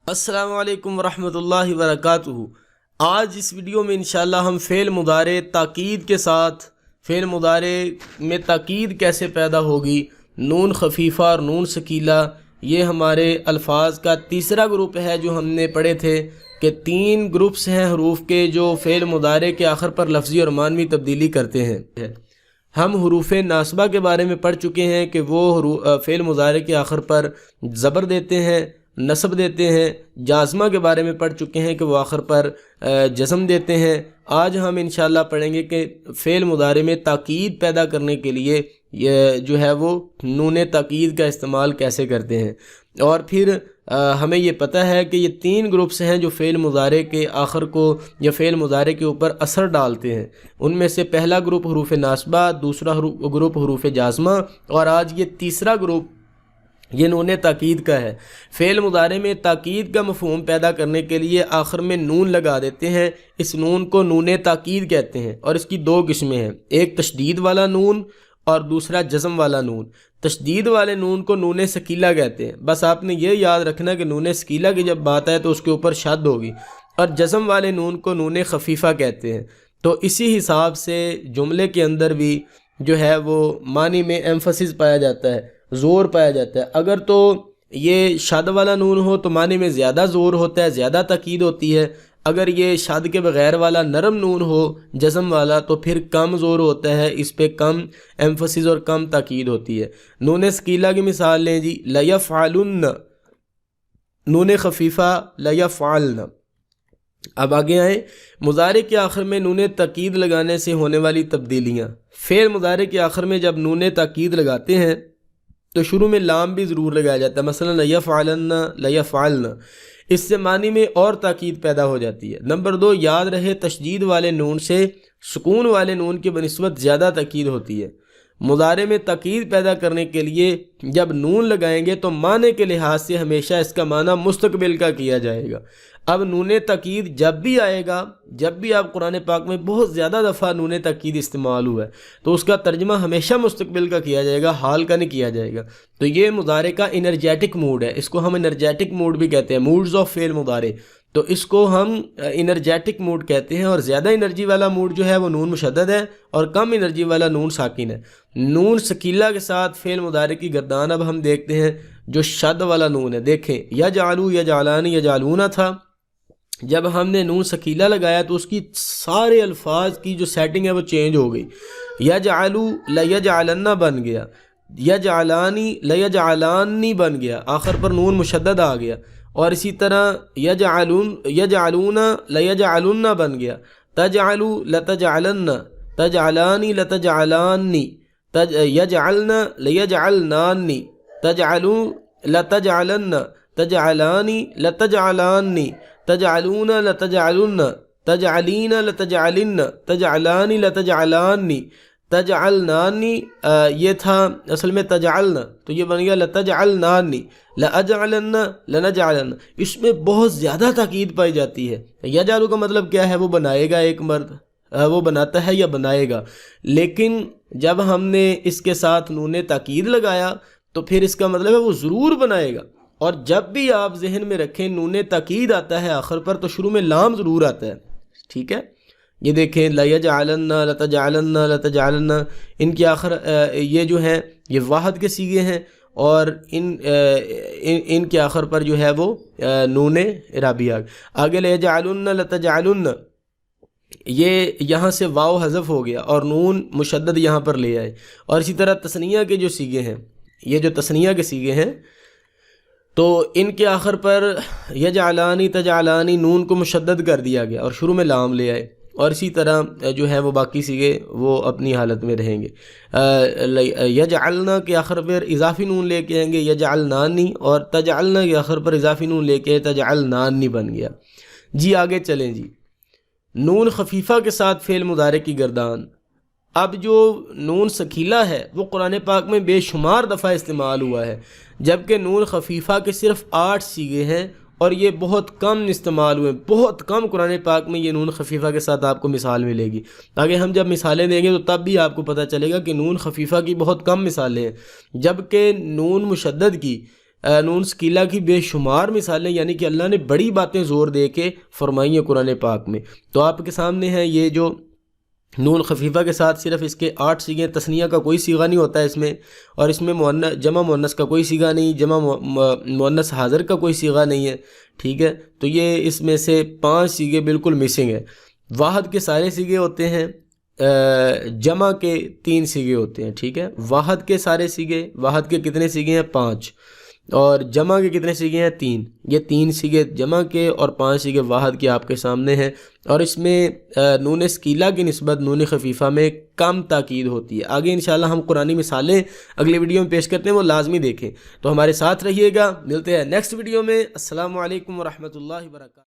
السلام علیکم ورحمۃ اللہ وبرکاتہ۔ آج اس ویڈیو میں انشاءاللہ ہم فعل مضارع تاکید کے ساتھ فعل مضارع میں تاکید کیسے پیدا ہوگی، نون خفیفہ اور نون ثقیلہ، یہ ہمارے الفاظ کا تیسرا گروپ ہے جو ہم نے پڑھے تھے کہ 3 گروپس ہیں حروف کے جو فعل مضارع کے آخر پر لفظی اور معنوی تبدیلی کرتے ہیں۔ ہم حروف ناصبہ کے بارے میں پڑھ چکے ہیں کہ وہ فعل مضارع کے آخر پر زبر دیتے ہیں، نصب دیتے ہیں۔ جازمہ کے بارے میں پڑھ چکے ہیں کہ وہ آخر پر جزم دیتے ہیں۔ آج ہم انشاءاللہ پڑھیں گے کہ فعل مضارع میں تاکید پیدا کرنے کے لیے یہ جو ہے وہ نون تاکید کا استعمال کیسے کرتے ہیں، اور پھر ہمیں یہ پتہ ہے کہ یہ 3 گروپس ہیں جو فعل مضارع کے آخر کو یا فعل مضارع کے اوپر اثر ڈالتے ہیں۔ ان میں سے پہلا گروپ حروف ناصبہ، دوسرا گروپ حروف جازمہ، اور آج یہ تیسرا گروپ یہ نون تاکید کا ہے۔ فعل مضارع میں تاکید کا مفہوم پیدا کرنے کے لیے آخر میں نون لگا دیتے ہیں۔ اس نون کو نون تاکید کہتے ہیں، اور اس کی 2 قسمیں ہیں، ایک تشدید والا نون اور دوسرا جزم والا نون۔ تشدید والے نون کو نون ثقیلہ کہتے ہیں۔ بس آپ نے یہ یاد رکھنا کہ نون ثقیلہ کی جب بات ہے تو اس کے اوپر شد ہوگی، اور جزم والے نون کو نون خفیفہ کہتے ہیں۔ تو اسی حساب سے جملے کے اندر بھی جو ہے وہ معنی میں ایمفسس پایا جاتا ہے، زور پایا جاتا ہے۔ اگر تو یہ شد والا نون ہو تو معنی میں زیادہ زور ہوتا ہے، زیادہ تاکید ہوتی ہے۔ اگر یہ شد کے بغیر والا نرم نون ہو، جزم والا، تو پھر کم زور ہوتا ہے، اس پہ کم ایمفسس اور کم تاکید ہوتی ہے۔ نون ثقیلہ کی مثال لیں جی، لیفعلن، نون خفیفہ لیفعلن۔ اب آگے آئیں، مضارع کے آخر میں نون تاکید لگانے سے ہونے والی تبدیلیاں۔ فعل مضارع کے آخر میں جب نون تاکید لگاتے ہیں تو شروع میں لام بھی ضرور لگایا جاتا ہے، مثلا لیفعلن، لیفعلن، اس سے معنی میں اور تاکید پیدا ہو جاتی ہے۔ نمبر 2، یاد رہے تشدید والے نون سے سکون والے نون کی بنسبت زیادہ تاکید ہوتی ہے۔ مضارع میں تاکید پیدا کرنے کے لیے جب نون لگائیں گے تو معنی کے لحاظ سے ہمیشہ اس کا معنی مستقبل کا کیا جائے گا۔ اب نون تاکید جب بھی آئے گا، جب بھی آپ قرآن پاک میں بہت زیادہ دفعہ نون تاکید استعمال ہوا ہے تو اس کا ترجمہ ہمیشہ مستقبل کا کیا جائے گا، حال کا نہیں کیا جائے گا۔ تو یہ مضارع کا انرجیٹک موڈ ہے، اس کو ہم انرجیٹک موڈ بھی کہتے ہیں، موڈز آف فعل مضارع۔ تو اس کو ہم انرجیٹک موڈ کہتے ہیں، اور زیادہ انرجی والا موڈ جو ہے وہ نون مشدد ہے، اور کم انرجی والا نون ساکن ہے۔ نون ثقیلہ کے ساتھ فعل مضارع کی گردان اب ہم دیکھتے ہیں جو شد والا نون ہے۔ دیکھیں، یجعلو، یجعلانی، یجعلونا تھا، جب ہم نے نون ثقیلہ لگایا تو اس کی سارے الفاظ کی جو سیٹنگ ہے وہ چینج ہو گئی۔ یجعلو لیجعلن بن گیا، یجعلانی لیجعلانی بن گیا، آخر پر نون مشدد آ گیا۔ اور اسی طرح یجعلون لیجعلن بن گیا، تجعلو لتجعلن، تجعلانی لتجعلانی، یجعلن لیجعلنانی، تجعلو لتجعلن، تجعلانی لتجعلانی، تجعلون لتجعلن، تجعلین لتجعلن، تجعلانی لتجعلانی، تجعلنانی، یہ تھا اصل میں تجعلن، تو یہ بن گیا لتجعلنانی، لاجعلن، لنجعلن۔ اس میں بہت زیادہ تاکید پائی جاتی ہے۔ یجعلو کا مطلب کیا ہے؟ وہ بنائے گا، ایک مرد وہ بناتا ہے یا بنائے گا، لیکن جب ہم نے اس کے ساتھ نون تاکید لگایا تو پھر اس کا مطلب ہے وہ ضرور بنائے گا۔ اور جب بھی آپ ذہن میں رکھیں نون تاکید آتا ہے آخر پر تو شروع میں لام ضرور آتا ہے، ٹھیک ہے؟ یہ دیکھیں، لیجعلن، لتجعلن، لتجعلن، ان کے آخر یہ جو ہیں یہ واحد کے صیغے ہیں، اور ان کے آخر پر جو ہے وہ نون اعرابی آگے لیجعلن، لتجعلن، یہ یہاں سے واو حذف ہو گیا اور نون مشدد یہاں پر لے آئے۔ اور اسی طرح تثنیہ کے جو صیغے ہیں، یہ جو تثنیہ کے صیغے ہیں تو ان کے آخر پر یجعلانی، تجعلانی، نون کو مشدد کر دیا گیا اور شروع میں لام لے آئے۔ اور اسی طرح جو ہے وہ باقی صیغے وہ اپنی حالت میں رہیں گے۔ یجعلنا کے آخر پر اضافی نون لے کے آئیں گے، یجعلنانی، اور تجعلنا کے آخر پر اضافی نون لے کے تجعلنانی بن گیا۔ جی آگے چلیں جی، نون خفیفہ کے ساتھ فعل مضارع کی گردان۔ اب جو نون ثقیلہ ہے وہ قرآن پاک میں بے شمار دفعہ استعمال ہوا ہے، جبکہ نون خفیفہ کے صرف 8 صیغے ہیں، اور یہ بہت کم استعمال ہوئے، بہت کم قرآن پاک میں یہ نون خفیفہ کے ساتھ آپ کو مثال ملے گی۔ تاکہ ہم جب مثالیں دیں گے تو تب بھی آپ کو پتہ چلے گا کہ نون خفیفہ کی بہت کم مثالیں ہیں، جبکہ نون مشدد کی نون ثقیلہ کی بے شمار مثالیں، یعنی کہ اللہ نے بڑی باتیں زور دے کے فرمائی ہیں قرآن پاک میں۔ تو آپ کے سامنے ہے یہ جو نون خفیفہ کے ساتھ صرف اس کے 8 صیغے، تثنیہ کا کوئی صیغہ نہیں ہوتا ہے اس میں، اور اس میں جمع مؤنث کا کوئی صیغہ نہیں، جمع مؤنث حاضر کا کوئی صیغہ نہیں ہے، ٹھیک ہے۔ تو یہ اس میں سے 5 صیغے بالکل مسنگ ہے۔ واحد کے سارے صیغے ہوتے ہیں، جمع کے 3 صیغے ہوتے ہیں، ٹھیک ہے۔ واحد کے سارے صیغے، واحد کے کتنے صیغے ہیں؟ 5، اور جمع کے کتنے صیغے ہیں؟ 3۔ یہ 3 صیغے جمع کے اور 5 صیغے واحد کے آپ کے سامنے ہیں، اور اس میں نون ثقیلہ کی نسبت نون خفیفہ میں کم تاکید ہوتی ہے۔ آگے انشاءاللہ ہم قرآنی مثالیں اگلی ویڈیو میں پیش کرتے ہیں، وہ لازمی دیکھیں۔ تو ہمارے ساتھ رہیے گا، ملتے ہیں نیکسٹ ویڈیو میں۔ السلام علیکم ورحمۃ اللہ وبرکاتہ۔